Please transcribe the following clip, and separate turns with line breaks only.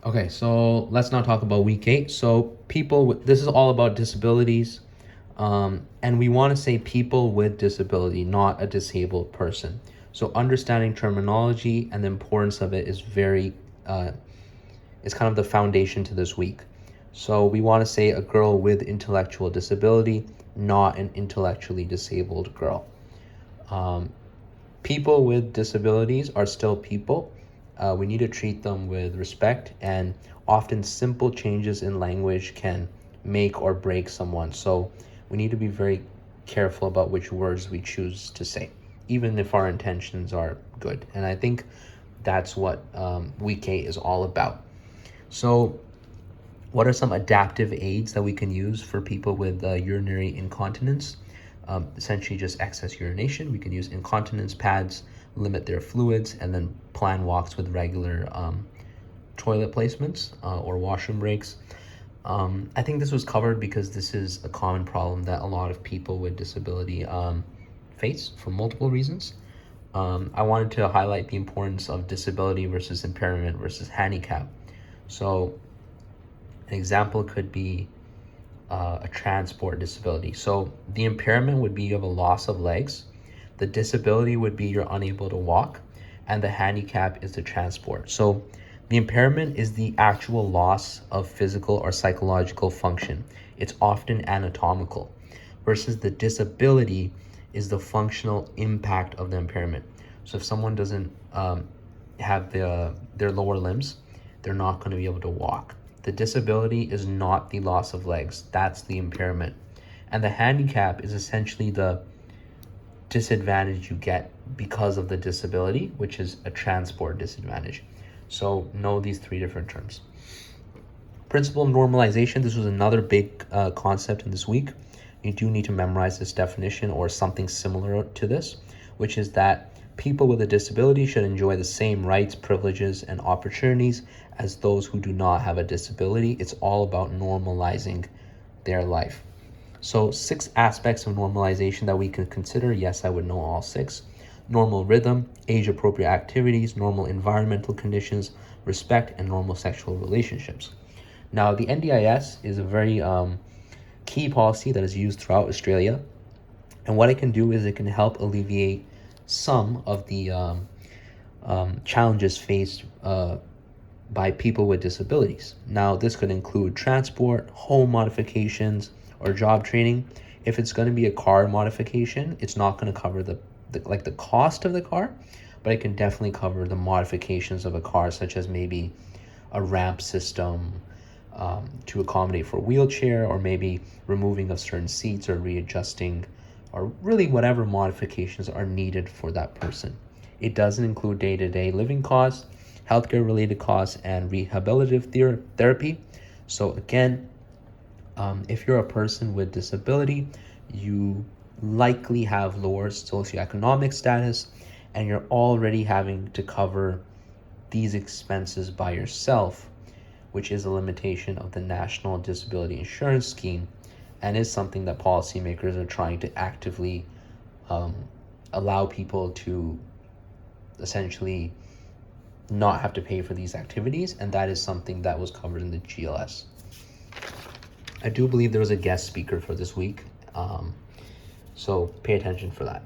Okay, so let's now talk about week 8. So this is all about disabilities. And we want to say people with disability, not a disabled person. So understanding terminology and the importance of it is kind of the foundation to this week. So we want to say a girl with intellectual disability, not an intellectually disabled girl. Um, People with disabilities are still people. We need to treat them with respect, and often simple changes in language can make or break someone. So we need to be very careful about which words we choose to say, even if our intentions are good. And I think that's what week 8 is all about. So, what are some adaptive aids that we can use for people with urinary incontinence? Essentially, just excess urination. We can use incontinence pads, limit their fluids, and then plan walks with regular toilet placements or washroom breaks. I think this was covered because this is a common problem that a lot of people with disability face for multiple reasons. I wanted to highlight the importance of disability versus impairment versus handicap. So, an example could be a transport disability. So the impairment would be you have a loss of legs. The disability would be you're unable to walk, and the handicap is the transport. So the impairment is the actual loss of physical or psychological function. It's often anatomical, versus the disability is the functional impact of the impairment. So if someone doesn't have their lower limbs, they're not going to be able to walk. The disability is not the loss of legs, that's the impairment. And the handicap is essentially the disadvantage you get because of the disability, which is a transport disadvantage. So know these three different terms. Principle of normalization, this was another big concept in this week. You do need to memorize this definition or something similar to this, which is that people with a disability should enjoy the same rights, privileges, and opportunities as those who do not have a disability. It's all about normalizing their life. So 6 aspects of normalization that we can consider. Yes, I would know all 6. Normal rhythm, age-appropriate activities, normal environmental conditions, respect, and normal sexual relationships. Now, the NDIS is a very key policy that is used throughout Australia. And what it can do is it can help alleviate some of the challenges faced by people with disabilities. Now, this could include transport, home modifications, or job training. If it's going to be a car modification, it's not going to cover the cost of the car, but it can definitely cover the modifications of a car, such as maybe a ramp system to accommodate for a wheelchair, or maybe removing of certain seats or readjusting, or really whatever modifications are needed for that person. It doesn't include day-to-day living costs, healthcare related costs, and rehabilitative therapy. So again, if you're a person with disability, you likely have lower socioeconomic status, and you're already having to cover these expenses by yourself, which is a limitation of the National Disability Insurance Scheme, and is something that policymakers are trying to actively allow people to essentially not have to pay for these activities, and that is something that was covered in the GLS. I do believe there was a guest speaker for this week, so pay attention for that.